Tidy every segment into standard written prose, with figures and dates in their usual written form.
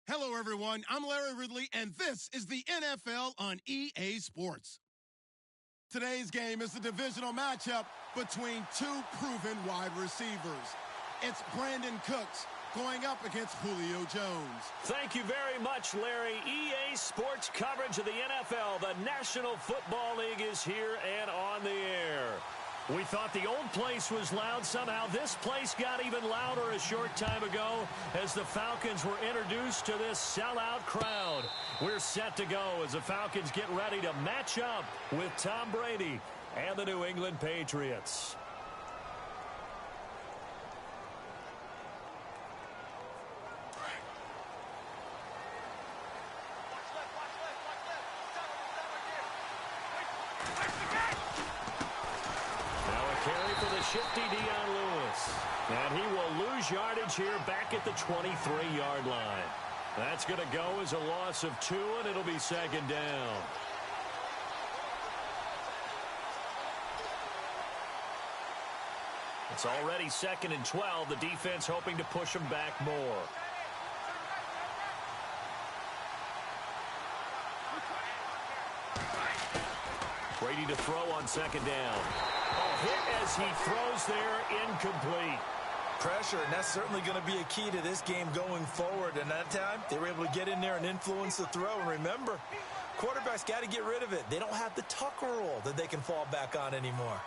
Hello, everyone. I'm Larry Ridley, and this is the NFL on EA Sports. Today's game is the divisional matchup between two proven wide receivers. It's Brandon Cooks going up against Julio Jones. Thank you very much, Larry. EA Sports coverage of the NFL. The National Football League is here and on the air. We thought the old place was loud. Somehow this place got even louder a short time ago as the Falcons were introduced to this sellout crowd. We're set to go as the Falcons get ready to match up with Tom Brady and the New England Patriots. Shifty Dion Lewis. And he will lose yardage here back at the 23-yard line. That's going to go as a loss of 2, and it'll be second down. It's already 2nd and 12. The defense hoping to push them back more. Brady to throw on 2nd down. Hit as he throws there, incomplete. Pressure, and that's certainly going to be a key to this game going forward. And that time, they were able to get in there and influence the throw. And remember, quarterbacks got to get rid of it. They don't have the Tucker rule that they can fall back on anymore.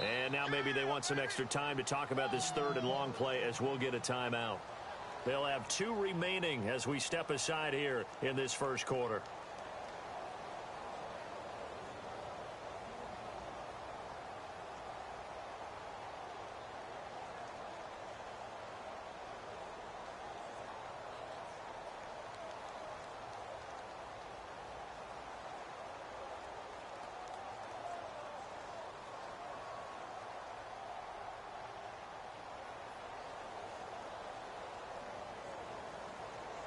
And now maybe they want some extra time to talk about this 3rd and long play as we'll get a timeout. They'll have 2 remaining as we step aside here in this first quarter.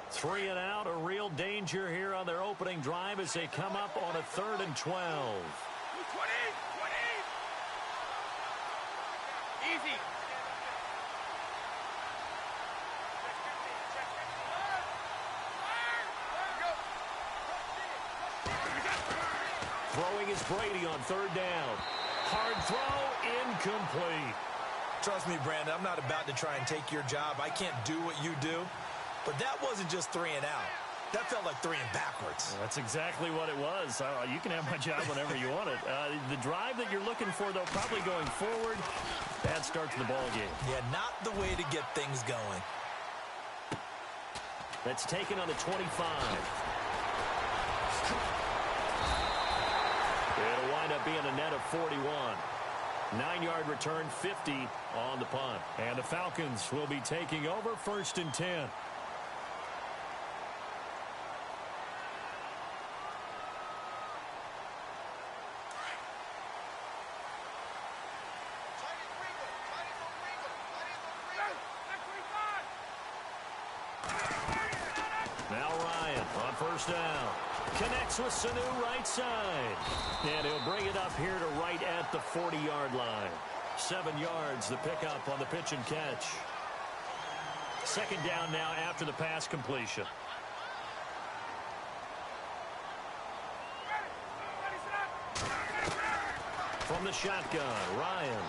Three and out, a real danger here on their opening drive as they come up on a 3rd and 12. 20. Easy. Throwing is Brady on 3rd down. Hard throw, incomplete. Trust me, Brandon, I'm not about to try and take your job. I can't do what you do. But that wasn't just 3 and out. That felt like 3 and backwards. Well, that's exactly what it was. You can have my job whenever you want it. The drive that you're looking for, though, probably going forward. Bad start to the ball game. Yeah, not the way to get things going. That's taken on the 25. It'll wind up being a net of 41. 9-yard return, 50 on the punt. And the Falcons will be taking over 1st and 10. First down. Connects with Sanu right side. And he'll bring it up here to right at the 40-yard line. 7 yards, the pickup on the pitch and catch. 2nd down now after the pass completion. From the shotgun, Ryan.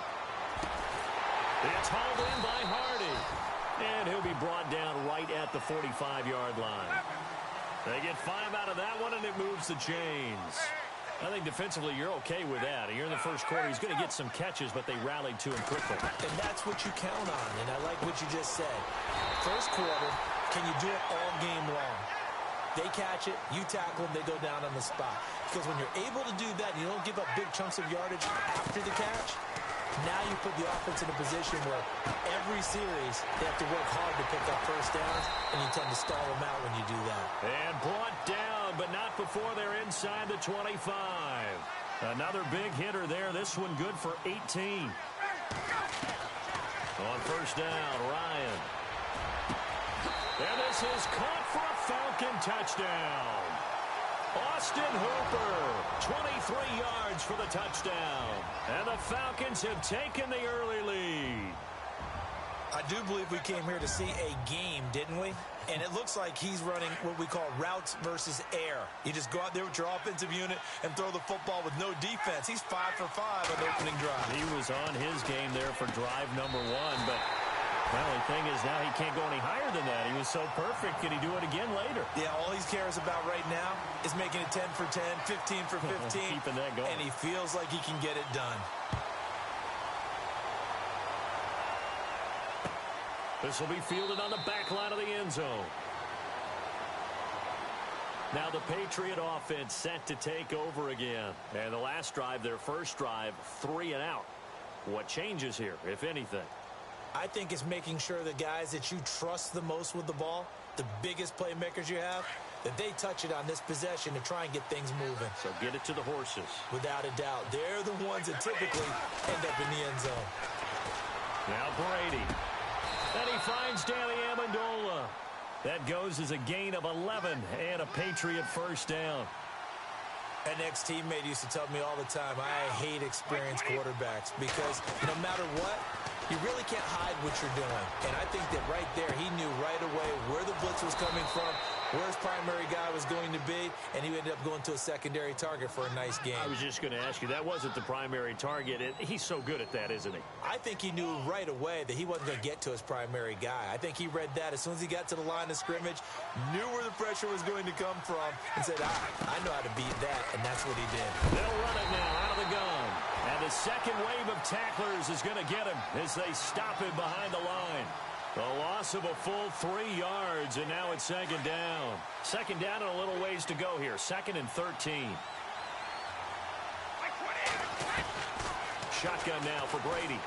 It's hauled in by Hardy. And he'll be brought down right at the 45-yard line. They get 5 out of that one, and it moves the chains. I think defensively you're okay with that. Here in the first quarter, he's going to get some catches, but they rallied to him quickly. And that's what you count on, and I like what you just said. First quarter, can you do it all game long? They catch it, you tackle them, they go down on the spot. Because when you're able to do that, and you don't give up big chunks of yardage after the catch, now you put the offense in a position where every series they have to work hard to pick up first downs, and you tend to stall them out when you do that. And brought down, but not before they're inside the 25. Another big hitter there. This one good for 18. On first down, Ryan. And this is caught for a Falcon touchdown. Austin Hooper, 23 yards for the touchdown. And the Falcons have taken the early lead. I do believe we came here to see a game, didn't we? And it looks like he's running what we call routes versus air. You just go out there with your offensive unit and throw the football with no defense. He's 5 for 5 on the opening drive. He was on his game there for drive number 1, but the only thing is now he can't go any higher than that. He was so perfect. Can he do it again later? Yeah, all he cares about right now is making it 10 for 10, 15 for 15. Keeping that going. And he feels like he can get it done. This will be fielded on the back line of the end zone. Now the Patriot offense set to take over again. And the last drive, their first drive, 3 and out. What changes here, if anything? I think it's making sure the guys that you trust the most with the ball, the biggest playmakers you have, that they touch it on this possession to try and get things moving. So get it to the horses. Without a doubt. They're the ones that typically end up in the end zone. Now Brady. And he finds Danny Amendola. That goes as a gain of 11 and a Patriot first down. An ex-teammate used to tell me all the time, I hate experienced quarterbacks because no matter what, you really can't hide what you're doing. And I think that right there, he knew right away where the blitz was coming from, where his primary guy was going to be, and he ended up going to a secondary target for a nice game. I was just going to ask you, that wasn't the primary target. He's so good at that, isn't he? I think he knew right away that he wasn't going to get to his primary guy. I think he read that as soon as he got to the line of scrimmage, knew where the pressure was going to come from, and said, I know how to beat that, and that's what he did. They'll run it now out of the gun. And the second wave of tacklers is going to get him as they stop him behind the line. The loss of a full 3 yards, and now it's second down. Second down and a little ways to go here. 2nd and 13. Shotgun now for Brady.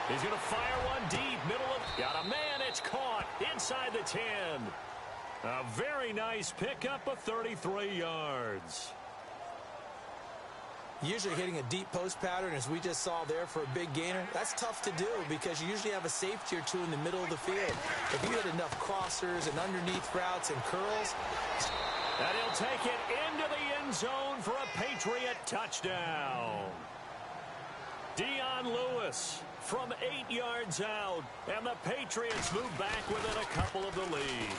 He's going to fire one deep, middle of... Got a man, it's caught inside the 10. A very nice pickup of 33 yards. Usually hitting a deep post pattern, as we just saw there for a big gainer, that's tough to do because you usually have a safety or two in the middle of the field. If you hit enough crossers and underneath routes and curls. And he'll take it into the end zone for a Patriot touchdown. Dion Lewis from 8 yards out, and the Patriots move back within a couple of the lead.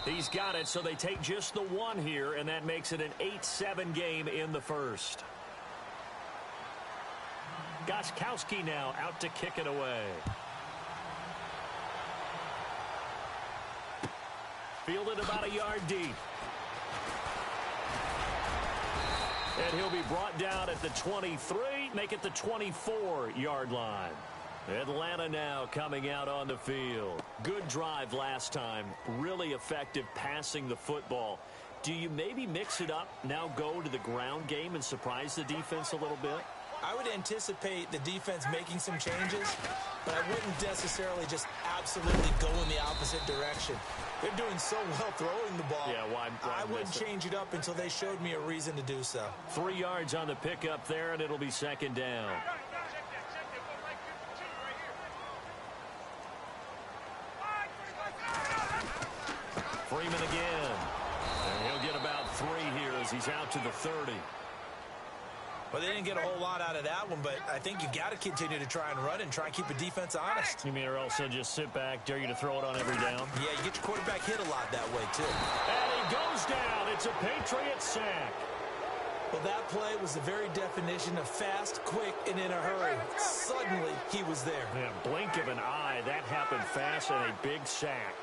He's got it, so they take just the 1 here, and that makes it an 8-7 game in the first. Gostkowski now out to kick it away. Fielded about a yard deep. And he'll be brought down at the 23, make it the 24-yard line. Atlanta now coming out on the field. Good drive last time. Really effective passing the football. Do you maybe mix it up, now go to the ground game and surprise the defense a little bit? I would anticipate the defense making some changes, but I wouldn't necessarily just absolutely go in the opposite direction. They're doing so well throwing the ball. Yeah, why I wouldn't change it up until they showed me a reason to do so. 3 yards on the pickup there, and it'll be second down. Freeman again. And he'll get about 3 here as he's out to the 30. Well, they didn't get a whole lot out of that one, but I think you got to continue to try and run and try and keep a defense honest. You mean or else they'll just sit back, dare you to throw it on every down? Yeah, you get your quarterback hit a lot that way, too. And he goes down. It's a Patriot sack. Well, that play was the very definition of fast, quick, and in a hurry. Suddenly, he was there. Yeah, blink of an eye. That happened fast and a big sack.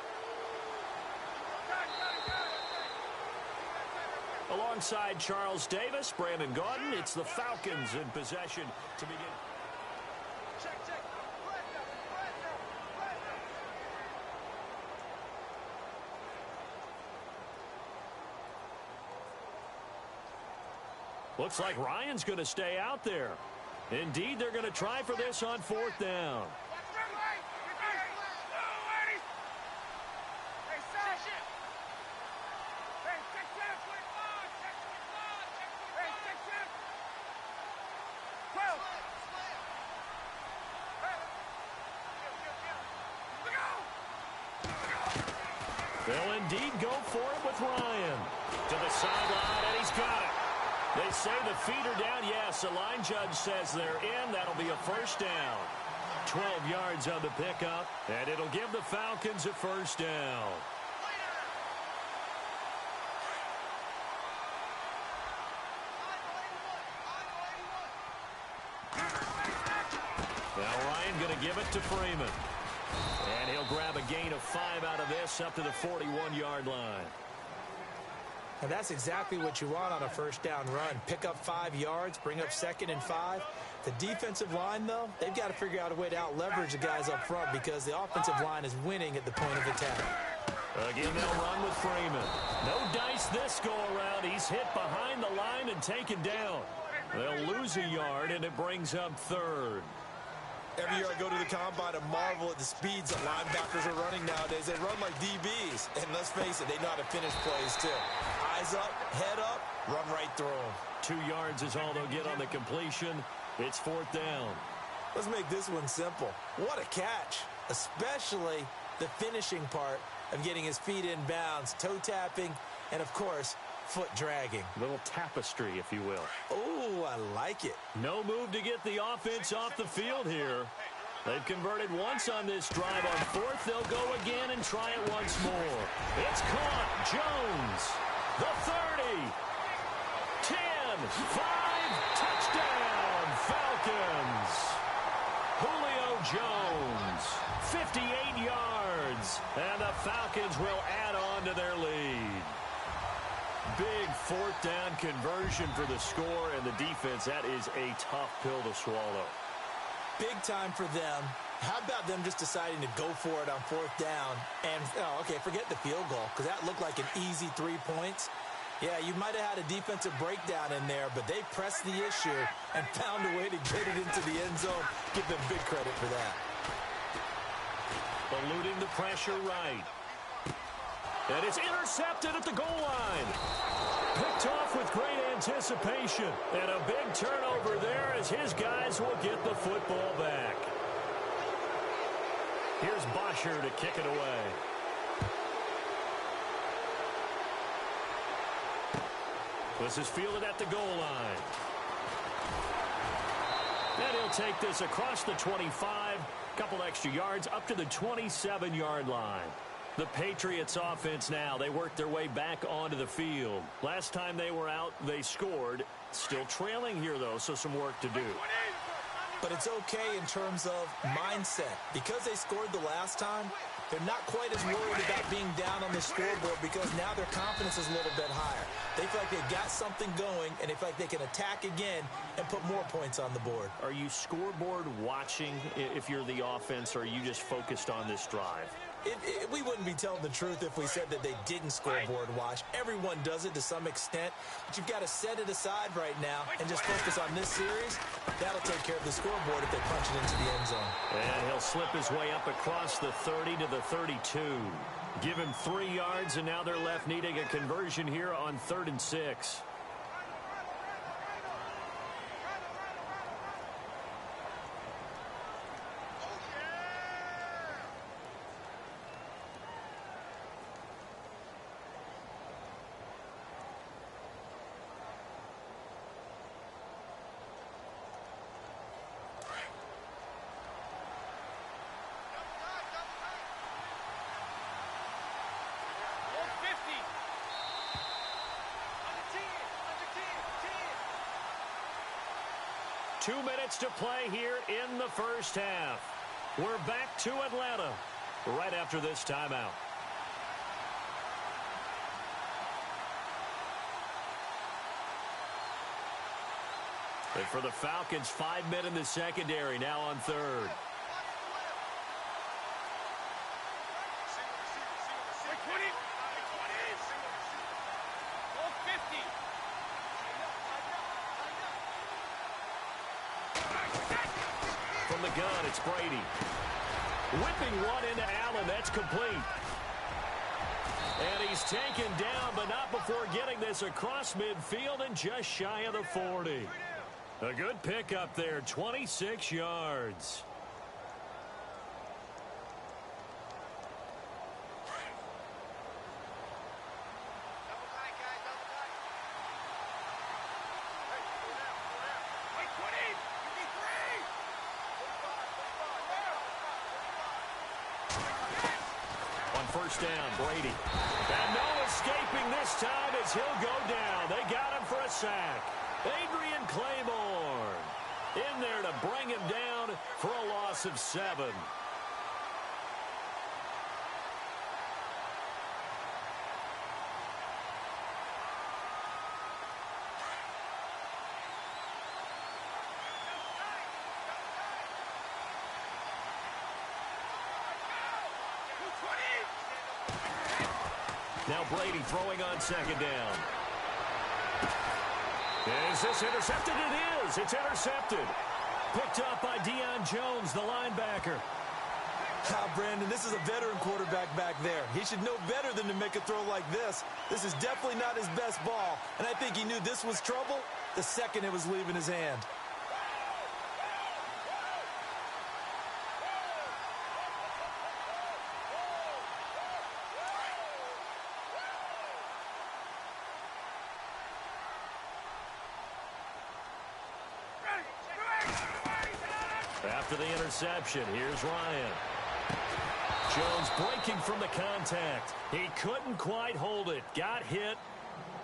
Alongside Charles Davis, Brandon Gaudin, it's the Falcons in possession to begin. Looks like Ryan's going to stay out there. Indeed, they're going to try for this on 4th down. They'll indeed go for it with Ryan. To the sideline, and he's got it. They say the feet are down. Yes, the line judge says they're in. That'll be a first down. 12 yards on the pickup, and it'll give the Falcons a first down. Now Ryan going to give it to Freeman. And he'll grab a gain of 5 out of this up to the 41-yard line. And that's exactly what you want on a first down run. Pick up 5 yards, bring up 2nd and 5. The defensive line, though, they've got to figure out a way to out-leverage the guys up front because the offensive line is winning at the point of attack. Again, they'll run with Freeman. No dice this go-around. He's hit behind the line and taken down. They'll lose a yard, and it brings up 3rd. Every year I go to the combine and marvel at the speeds that linebackers are running nowadays. They run like DBs. And let's face it, they know how to finish plays too. Eyes up, head up, run right through them. 2 yards is all they'll get on the completion. It's 4th down. Let's make this one simple. What a catch, especially the finishing part of getting his feet in bounds, toe tapping, and of course, foot dragging. Little tapestry, if you will. Oh, I like it. No move to get the offense off the field here. They've converted once on this drive. On 4th, they'll go again and try it once more. It's caught. Jones, the 30, 10, 5, touchdown, Falcons. Julio Jones, 58 yards, and the Falcons will add on to their lead. Big 4th down conversion for the score, and the defense, that is a tough pill to swallow. Big time for them. How about them just deciding to go for it on 4th down? And, okay, forget the field goal, because that looked like an easy 3 points. Yeah, you might have had a defensive breakdown in there, but they pressed the issue and found a way to get it into the end zone. Give them big credit for that. Eluding the pressure right. And it's intercepted at the goal line. Picked off with great anticipation. And a big turnover there as his guys will get the football back. Here's Bosher to kick it away. This is fielded at the goal line. And he'll take this across the 25. Couple extra yards up to the 27-yard line. The Patriots offense now, they work their way back onto the field. Last time they were out, they scored. Still trailing here, though, so some work to do. But it's okay in terms of mindset. Because they scored the last time, they're not quite as worried about being down on the scoreboard because now their confidence is a little bit higher. They feel like they've got something going, and they feel like they can attack again and put more points on the board. Are you scoreboard watching if you're the offense, or are you just focused on this drive? We wouldn't be telling the truth if we said that they didn't scoreboard watch. Everyone does it to some extent, but you've got to set it aside right now and just focus on this series. That'll take care of the scoreboard if they punch it into the end zone. And he'll slip his way up across the 30 to the 32. Give him 3 yards, and now they're left needing a conversion here on 3rd and 6. Two minutes to play here in the first half. We're back to Atlanta right after this timeout. And for the Falcons, 5 men in the secondary, now on 3rd. From the gun, it's Brady. Whipping one into Allen. That's complete. And he's taken down, but not before getting this across midfield and just shy of the 40. A good pickup there, 26 yards. first down. Brady. And no escaping this time as he'll go down. They got him for a sack. Adrian Claiborne in there to bring him down for a loss of 7. Now Brady throwing on second down. Is this intercepted? It is. It's intercepted. Picked up by Deion Jones, the linebacker. Brandon, this is a veteran quarterback back there. He should know better than to make a throw like this. This is definitely not his best ball, and I think he knew this was trouble the second it was leaving his hand. After the interception, here's Ryan. Jones breaking from the contact. He couldn't quite hold it. Got hit.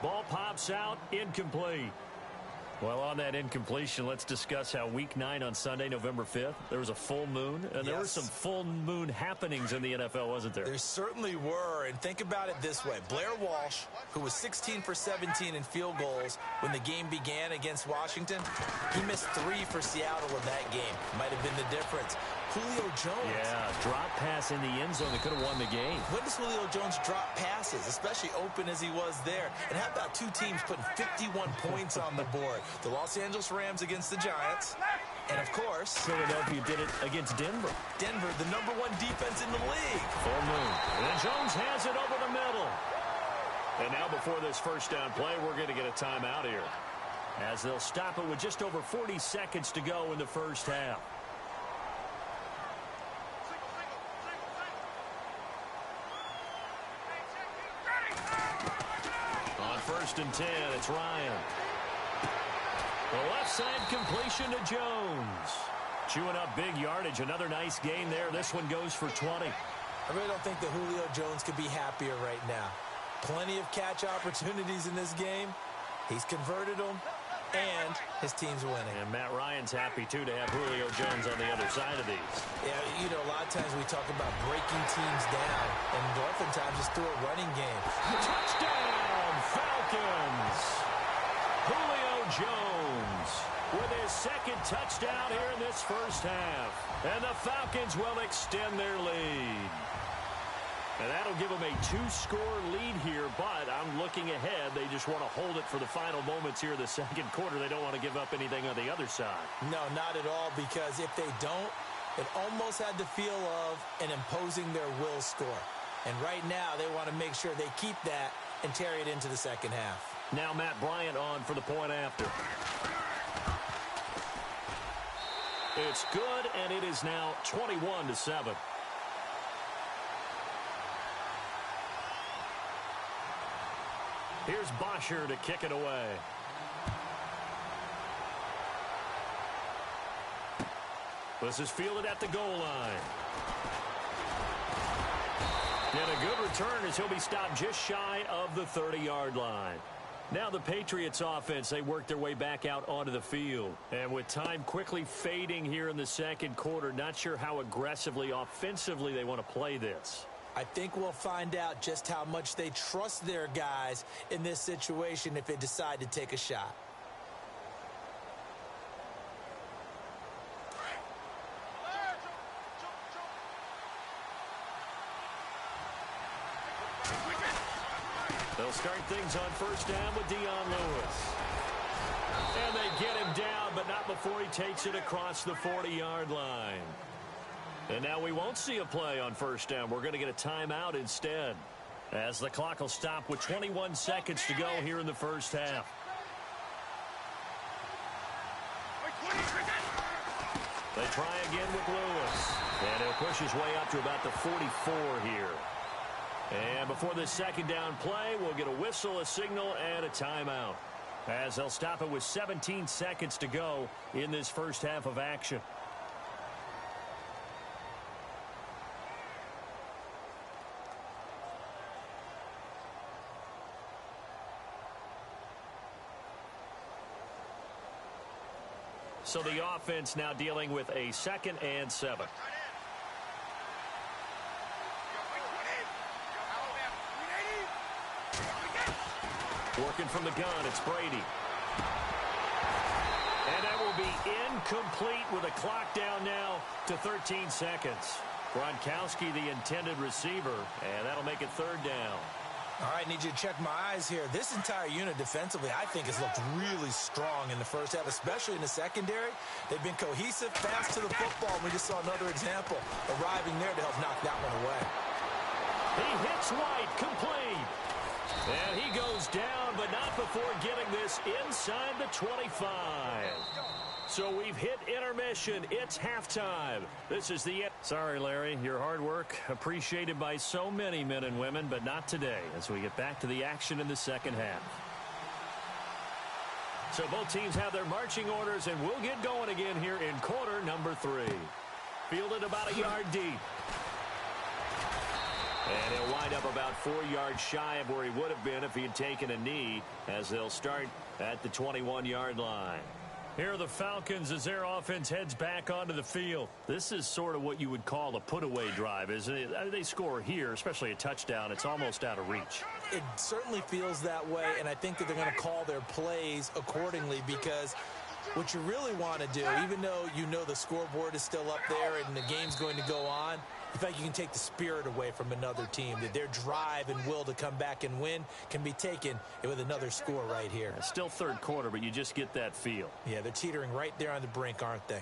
Ball pops out. Incomplete. Well, on that incompletion, let's discuss how Week 9 on Sunday, November 5th, there was a full moon, and there were some full moon happenings in the NFL, wasn't there? There certainly were, and think about it this way. Blair Walsh, who was 16 for 17 in field goals when the game began against Washington, he missed 3 for Seattle in that game. Might have been the difference. Julio Jones. Yeah, drop pass in the end zone that could have won the game. When does Julio Jones drop passes, especially open as he was there? And how about two teams putting 51 points on the board? The Los Angeles Rams against the Giants, and of course, Philadelphia did it against Denver. Denver, the #1 defense in the league. Full moon. And Jones has it over the middle. And now before this first down play, we're going to get a timeout here, as they'll stop it with just over 40 seconds to go in the first half. On 1st and 10, it's Ryan. The left side completion to Jones. Chewing up big yardage. Another nice gain there. This one goes for 20. I really don't think that Julio Jones could be happier right now. Plenty of catch opportunities in this game. He's converted them, and his team's winning. And Matt Ryan's happy, too, to have Julio Jones on the other side of these. Yeah, you know, a lot of times we talk about breaking teams down, and oftentimes just through a running game. Touchdown, Falcons! Julio Jones with his second touchdown here in this first half. And the Falcons will extend their lead. And that'll give them a 2-score lead here, but I'm looking ahead. They just want to hold it for the final moments here in the second quarter. They don't want to give up anything on the other side. No, not at all, because if they don't, it almost had the feel of an imposing their will score. And right now, they want to make sure they keep that and carry it into the second half. Now Matt Bryant on for the point after. It's good, and it is now 21-7. Here's Bosher to kick it away. This is fielded at the goal line. And a good return as he'll be stopped just shy of the 30-yard line. Now the Patriots offense, they work their way back out onto the field. And with time quickly fading here in the second quarter, not sure how aggressively, offensively they want to play this. I think we'll find out just how much they trust their guys in this situation if they decide to take a shot. They'll start things on first down with Dion Lewis. And they get him down, but not before he takes it across the 40-yard line. And now we won't see a play on first down. We're going to get a timeout instead, as the clock will stop with 21 seconds to go here in the first half. They try again with Lewis. And he'll push his way up to about the 44 here. And before this second down play, we'll get a whistle, a signal, and a timeout, as they'll stop it with 17 seconds to go in this first half of action. So the offense now dealing with a 2nd and 7. Working from the gun, it's Brady. And that will be incomplete with a clock down now to 13 seconds. Gronkowski, the intended receiver, and that'll make it 3rd down. All right, need you to check my eyes here. This entire unit defensively, I think, has looked really strong in the first half, especially in the secondary. They've been cohesive, fast to the football. We just saw another example arriving there to help knock that one away. He hits White, complete. And he goes down, but not before getting this inside the 25. So we've hit intermission. It's halftime. This is the end. Sorry, Larry. Your hard work appreciated by so many men and women, but not today as we get back to the action in the second half. So both teams have their marching orders, and we'll get going again here in quarter number 3. Fielded about a yard deep. And he'll wind up about 4 yards shy of where he would have been if he had taken a knee, as they'll start at the 21-yard line. Here are the Falcons as their offense heads back onto the field. This is sort of what you would call a put-away drive, isn't it? They score here, especially a touchdown. It's almost out of reach. It certainly feels that way, and I think that they're going to call their plays accordingly, because what you really want to do, even though you know the scoreboard is still up there and the game's going to go on, in fact, you can take the spirit away from another team, that their drive and will to come back and win can be taken with another score right here. It's still 3rd quarter, but you just get that feel. Yeah, they're teetering right there on the brink, aren't they?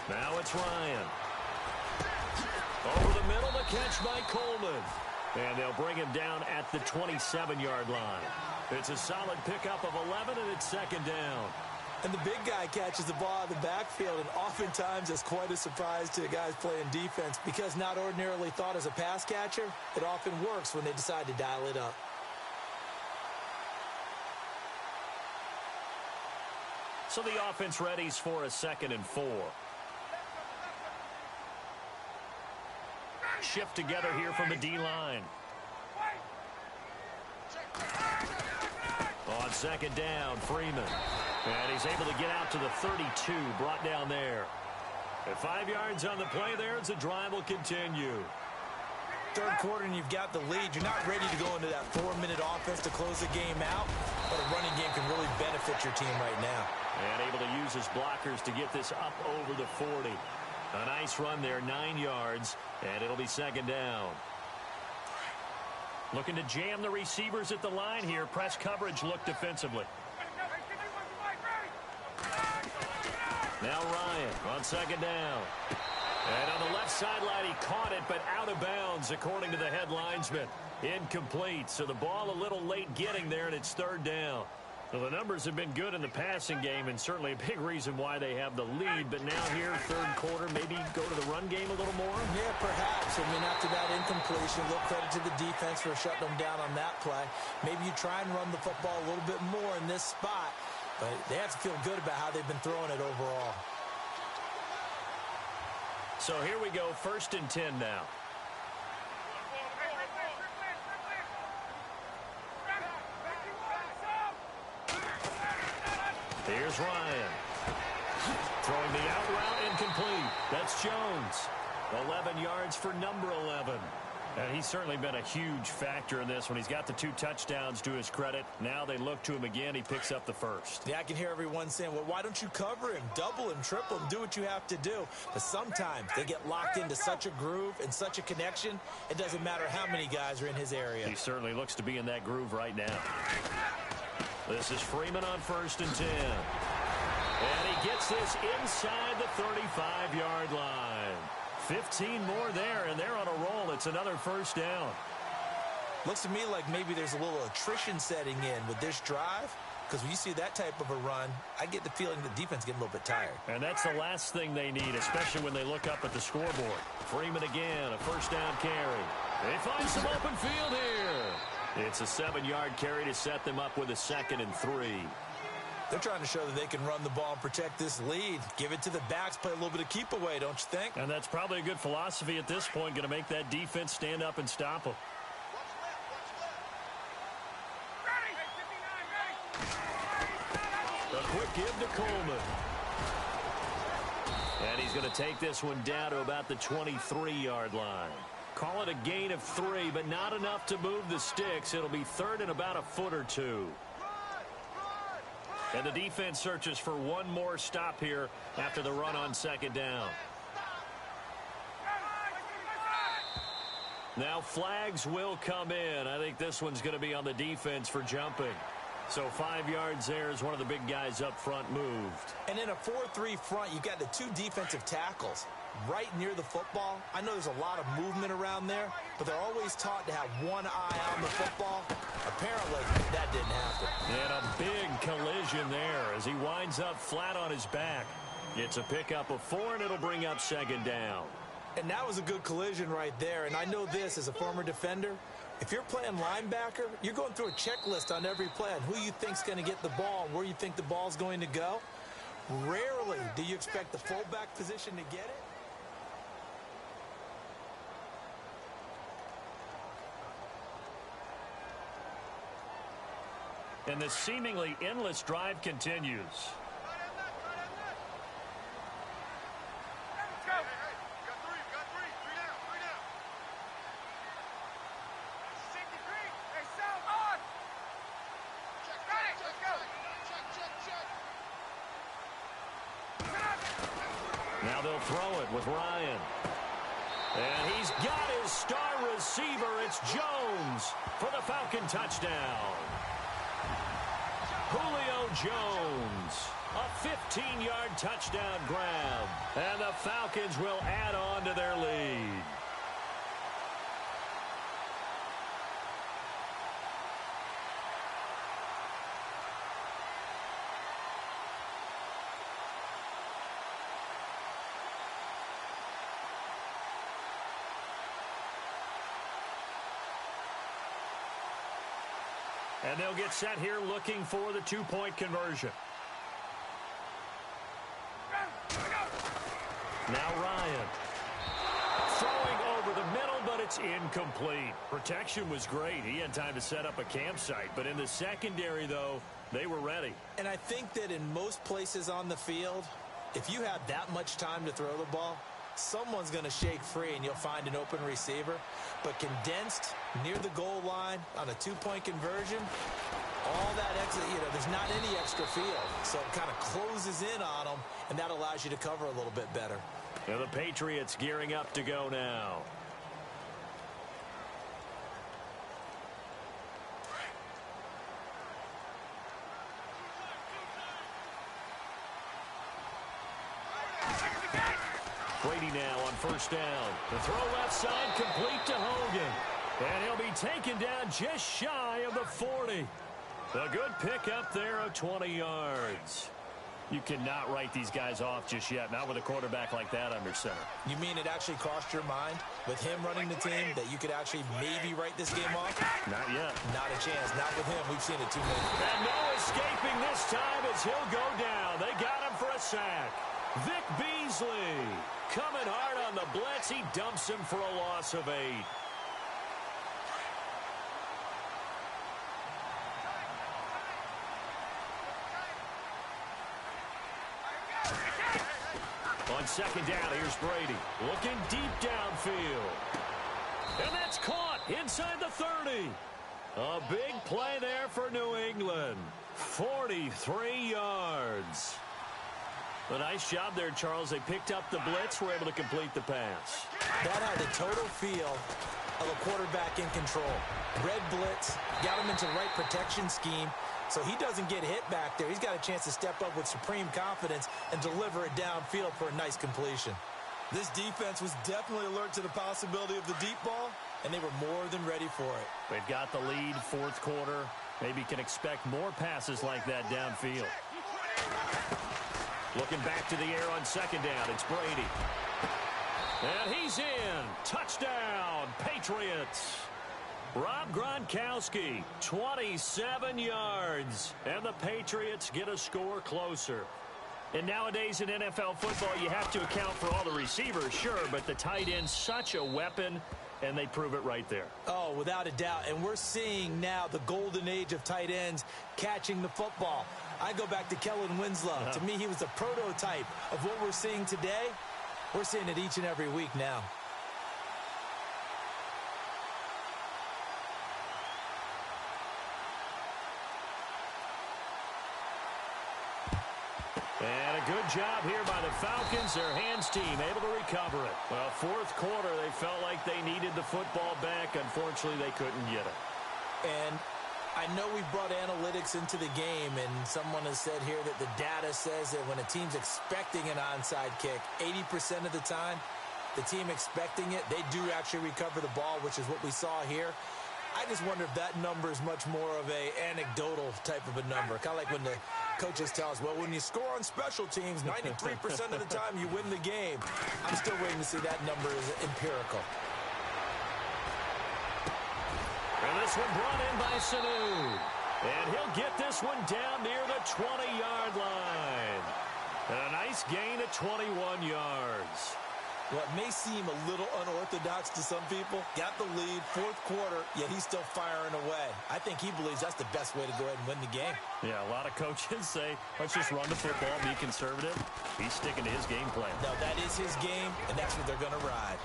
Now it's Ryan. Over the middle, the catch by Coleman. And they'll bring him down at the 27-yard line. It's a solid pickup of 11, and it's 2nd down. And the big guy catches the ball out of the backfield, and oftentimes it's quite a surprise to guys playing defense, because not ordinarily thought as a pass catcher, it often works when they decide to dial it up. So the offense readies for a 2nd and 4. Shift together here from the D-line. On 2nd down, Freeman. And he's able to get out to the 32, brought down there. At 5 yards on the play there, as the drive will continue. 3rd quarter and you've got the lead. You're not ready to go into that 4-minute offense to close the game out, but a running game can really benefit your team right now. And able to use his blockers to get this up over the 40. A nice run there, 9 yards, and it'll be 2nd down. Looking to jam the receivers at the line here. Press coverage look defensively. Now Ryan on 2nd down. And on the left sideline, he caught it, but out of bounds, according to the head linesman. Incomplete, so the ball a little late getting there, and it's 3rd down. Well, the numbers have been good in the passing game, and certainly a big reason why they have the lead. But now here, 3rd quarter, maybe go to the run game a little more? Yeah, perhaps. I mean, after that incompletion, a little credit to the defense for shutting them down on that play. Maybe you try and run the football a little bit more in this spot, but they have to feel good about how they've been throwing it overall. So here we go, 1st and 10 now. Here's Ryan. Throwing the out route, incomplete. That's Jones. 11 yards for number 11. And he's certainly been a huge factor in this when he's got the 2 touchdowns to his credit. Now they look to him again. He picks up the 1st. Yeah, I can hear everyone saying, well, why don't you cover him, double him, triple him, do what you have to do. But sometimes they get locked into such a groove and such a connection, it doesn't matter how many guys are in his area. He certainly looks to be in that groove right now. This is Freeman on 1st and 10. And he gets this inside the 35-yard line. 15 more there, and they're on a roll. It's another 1st down. Looks to me like maybe there's a little attrition setting in with this drive, because when you see that type of a run, I get the feeling the defense getting a little bit tired. And that's the last thing they need, especially when they look up at the scoreboard. Freeman again, a 1st down carry. They find some open field here. It's a 7-yard carry to set them up with a 2nd and 3. They're trying to show that they can run the ball and protect this lead. Give it to the backs, play a little bit of keep away, don't you think? And that's probably a good philosophy at this point, going to make that defense stand up and stop them. A quick give to Coleman. And he's going to take this one down to about the 23-yard line. Call it a gain of 3, but not enough to move the sticks. It'll be 3rd and about a foot or 2. And the defense searches for one more stop here after the run on 2nd down. Now flags will come in. I think this one's going to be on the defense for jumping. So 5 yards there as one of the big guys up front moved. And in a 4-3 front, you've got the 2 defensive tackles right near the football. I know there's a lot of movement around there, but they're always taught to have one eye on the football. Apparently, that didn't happen. And a big collision there as he winds up flat on his back. It's a pickup of 4, and it'll bring up 2nd down. And that was a good collision right there. And I know this as a former defender. If you're playing linebacker, you're going through a checklist on every play on who you think's going to get the ball and where you think the ball's going to go. Rarely do you expect the fullback position to get it. And the seemingly endless drive continues. Now they'll throw it with Ryan. And he's got his star receiver. It's Jones for the Falcon touchdown. Julio Jones, a 15-yard touchdown grab. And the Falcons will add on to their lead. And they'll get set here looking for the 2-point conversion. Now Ryan. Throwing over the middle, but it's incomplete. Protection was great. He had time to set up a campsite. But in the secondary, though, they were ready. And I think that in most places on the field, if you have that much time to throw the ball, someone's going to shake free and you'll find an open receiver. But condensed near the goal line on a 2-point conversion, all that extra, there's not any extra field. So it kind of closes in on them, and that allows you to cover a little bit better. And the Patriots gearing up to go now. Brady now on 1st down. The throw left side complete to Hogan. And he'll be taken down just shy of the 40. A good pickup there of 20 yards. You cannot write these guys off just yet, not with a quarterback like that under center. You mean it actually crossed your mind with him running the team that you could actually maybe write this game off? Not yet. Not a chance. Not with him. We've seen it too many. And no escaping this time as he'll go down. They got him for a sack. Vic Beasley coming hard on the blitz. He dumps him for a loss of 8. On 2nd down, here's Brady. Looking deep downfield. And that's caught inside the 30. A big play there for New England. 43 yards. A nice job there, Charles. They picked up the blitz, were able to complete the pass. That had the total feel of a quarterback in control. Red blitz, got him into the right protection scheme, so he doesn't get hit back there. He's got a chance to step up with supreme confidence and deliver it downfield for a nice completion. This defense was definitely alert to the possibility of the deep ball, and they were more than ready for it. They've got the lead, 4th quarter. Maybe can expect more passes like that downfield. Looking back to the air on 2nd down, it's Brady. And he's in. Touchdown, Patriots. Rob Gronkowski, 27 yards. And the Patriots get a score closer. And nowadays in NFL football, you have to account for all the receivers, sure, but the tight end's such a weapon, and they prove it right there. Oh, without a doubt. And we're seeing now the golden age of tight ends catching the football. I go back to Kellen Winslow. To me, he was the prototype of what we're seeing today. We're seeing it each and every week now. And a good job here by the Falcons, their hands team, able to recover it. Well, fourth quarter, they felt like they needed the football back. Unfortunately, they couldn't get it. And I know we brought analytics into the game, and someone has said here that the data says that when a team's expecting an onside kick, 80% of the time, the team expecting it, they do actually recover the ball, which is what we saw here. I just wonder if that number is much more of a anecdotal type of a number. Kind of like when the coaches tell us, well, when you score on special teams, 93% of the time you win the game. I'm still waiting to see that number is empirical. And this one brought in by Sanu. And he'll get this one down near the 20-yard line. And a nice gain of 21 yards. What may seem a little unorthodox to some people, got the lead, fourth quarter, yet he's still firing away. I think he believes that's the best way to go ahead and win the game. Yeah, a lot of coaches say, let's just run the football, be conservative. He's sticking to his game plan. No, that is his game, and that's what they're going to ride.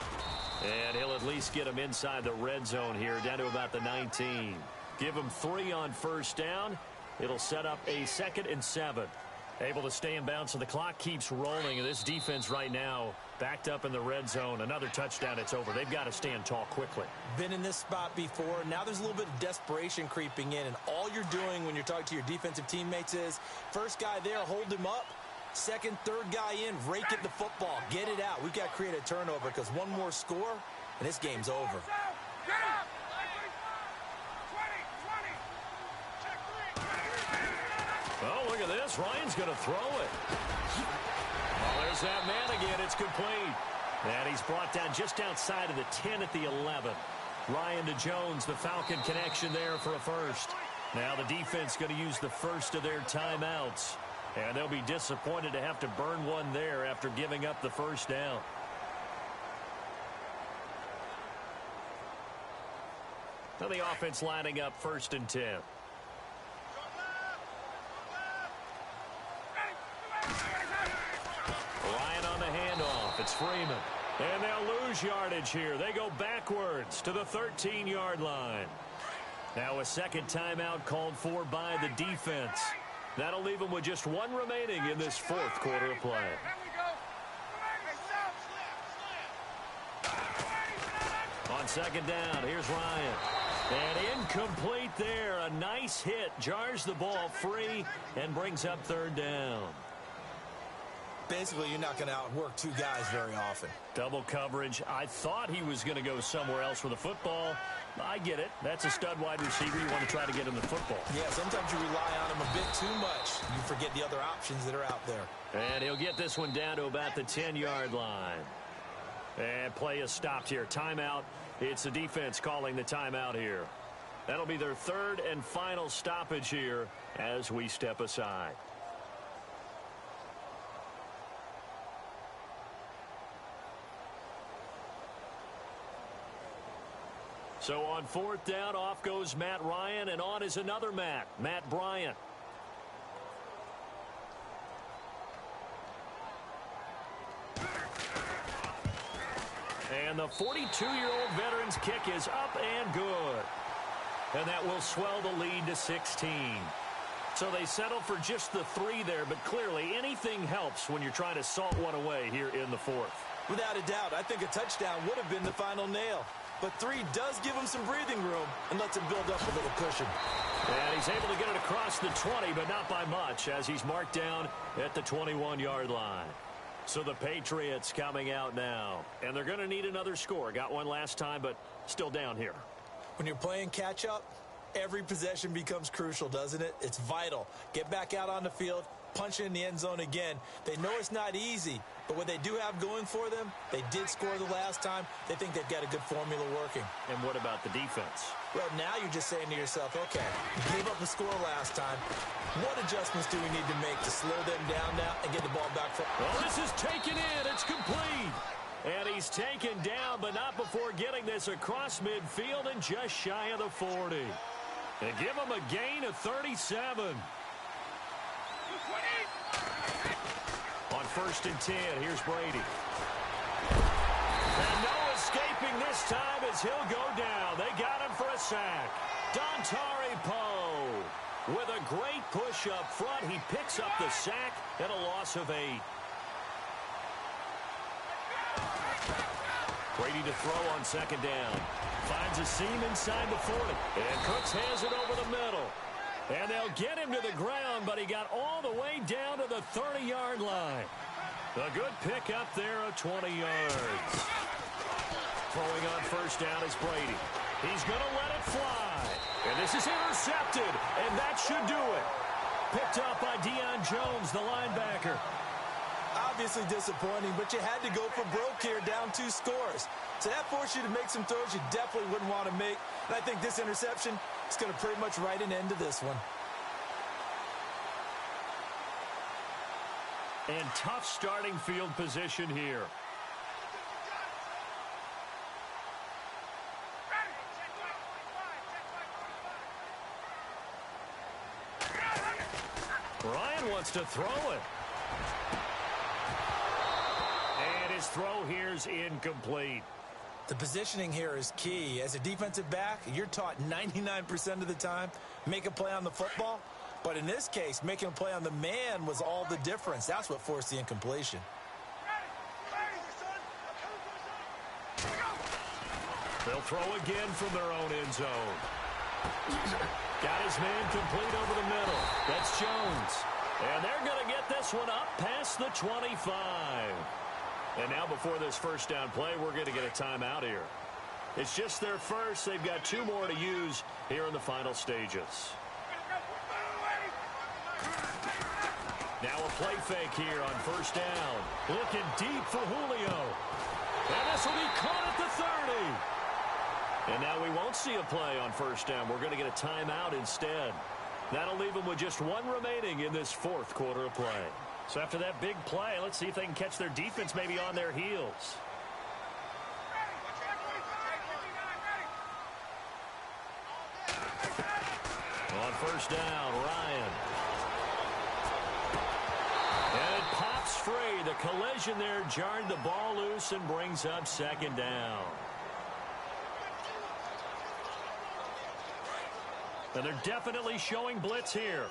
And he'll at least get him inside the red zone here, down to about the 19. Give him 3 on first down. It'll set up a 2nd and 7. Able to stay in bounds, so the clock keeps rolling. And this defense right now backed up in the red zone. Another touchdown, it's over. They've got to stand tall quickly. Been in this spot before. Now there's a little bit of desperation creeping in. And all you're doing when you're talking to your defensive teammates is, first guy there, hold him up. Second, third guy in, rake at the football. Get it out. We've got to create a turnover because one more score, and this game's over. Oh, look at this. Ryan's going to throw it. Oh, there's that man again. It's complete. And he's brought down just outside of the 10 at the 11. Ryan to Jones, the Falcon connection there for a first. Now the defense going to use the first of their timeouts. And they'll be disappointed to have to burn one there after giving up the first down. Now the offense lining up 1st and 10. Ryan on the handoff. It's Freeman. And they'll lose yardage here. They go backwards to the 13-yard line. Now a second timeout called for by the defense. That'll leave them with just one remaining in this fourth quarter of play. On second down, here's Ryan. And incomplete there. A nice hit. Jars the ball free and brings up 3rd down. Basically, you're not going to outwork two guys very often. Double coverage. I thought he was going to go somewhere else with the football. I get it. That's a stud wide receiver. You want to try to get him the football. Yeah, sometimes you rely on him a bit too much. You forget the other options that are out there. And he'll get this one down to about the 10-yard line. And play is stopped here. Timeout. It's the defense calling the timeout here. That'll be their 3rd and final stoppage here as we step aside. So on 4th down, off goes Matt Ryan, and on is another Matt Bryant. And the 42-year-old veteran's kick is up and good. And that will swell the lead to 16. So they settle for just the 3 there, but clearly anything helps when you're trying to salt one away here in the 4th. Without a doubt, I think a touchdown would have been the final nail. But 3 does give him some breathing room and lets him build up a little cushion. And he's able to get it across the 20, but not by much, as he's marked down at the 21-yard line. So the Patriots coming out now. And they're going to need another score. Got one last time, but still down here. When you're playing catch-up, every possession becomes crucial, doesn't it? It's vital. Get back out on the field, punch it in the end zone again. They know it's not easy, but what they do have going for them, they did score the last time. They think they've got a good formula working. And what about the defense? Well, now you're just saying to yourself, okay, you gave up the score last time. What adjustments do we need to make to slow them down now and get the ball back? Well, this is taken in. It's complete. And he's taken down, but not before getting this across midfield and just shy of the 40. And give him a gain of 37. On 1st and 10, here's Brady. And no escaping this time as he'll go down. They got him for a sack. Dontari Poe with a great push up front. He picks up the sack and a loss of 8. Brady to throw on 2nd down. Finds a seam inside the 40. And Cooks has it over the middle. And they'll get him to the ground, but he got all the way down to the 30-yard line. A good pick up there of 20 yards. Throwing on 1st down is Brady. He's going to let it fly. And this is intercepted, and that should do it. Picked up by Deion Jones, the linebacker. Obviously disappointing, but you had to go for broke here, down 2 scores. So that forced you to make some throws you definitely wouldn't want to make. And I think this interception is going to pretty much write an end to this one. And tough starting field position here. Ryan wants to throw it. And his throw here's incomplete. The positioning here is key. As a defensive back, you're taught 99% of the time, make a play on the football. But in this case, making a play on the man was all the difference. That's what forced the incompletion. They'll throw again from their own end zone. Got his man complete over the middle. That's Jones. And they're going to get this one up past the 25. And now before this 1st down play, we're going to get a timeout here. It's just their first. They've got 2 more to use here in the final stages. Now a play fake here on 1st down. Looking deep for Julio. And this will be caught at the 30. And now we won't see a play on 1st down. We're going to get a timeout instead. That'll leave them with just 1 remaining in this 4th quarter of play. So after that big play, let's see if they can catch their defense maybe on their heels. On 1st down, Ryan. And it pops free. The collision there jarred the ball loose and brings up 2nd down. And they're definitely showing blitz here.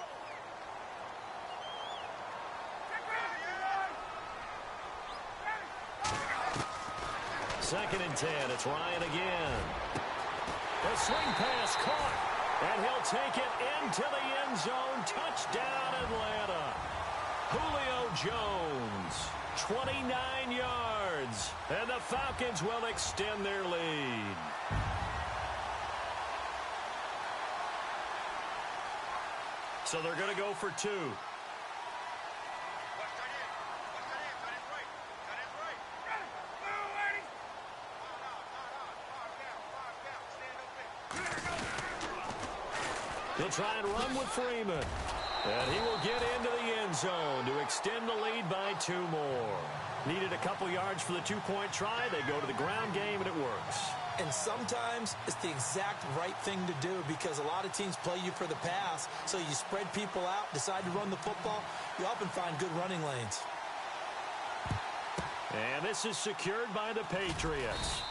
2nd and 10. It's Ryan again. The swing pass caught. And he'll take it into the end zone. Touchdown, Atlanta. Julio Jones, 29 yards. And the Falcons will extend their lead. So they're going to go for 2. He'll try and run with Freeman. And he will get into the end zone to extend the lead by 2 more. Needed a couple yards for the 2-point try. They go to the ground game, and it works. And sometimes it's the exact right thing to do because a lot of teams play you for the pass. So you spread people out, decide to run the football. You often find good running lanes. And this is secured by the Patriots.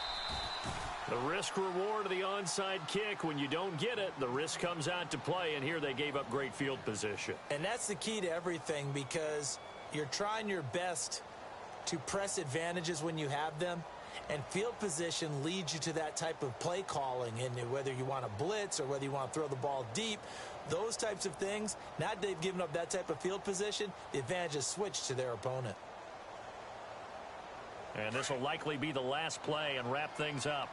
The risk-reward of the onside kick. When you don't get it, the risk comes out to play, and here they gave up great field position. And that's the key to everything because you're trying your best to press advantages when you have them, and field position leads you to that type of play calling. And whether you want to blitz or whether you want to throw the ball deep, those types of things, now that they've given up that type of field position, the advantage is switched to their opponent. And this will likely be the last play and wrap things up.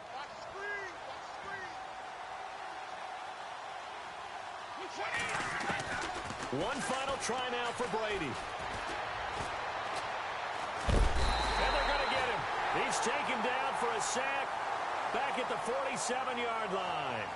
One final try now for Brady. And they're going to get him. He's taken down for a sack back at the 47-yard line.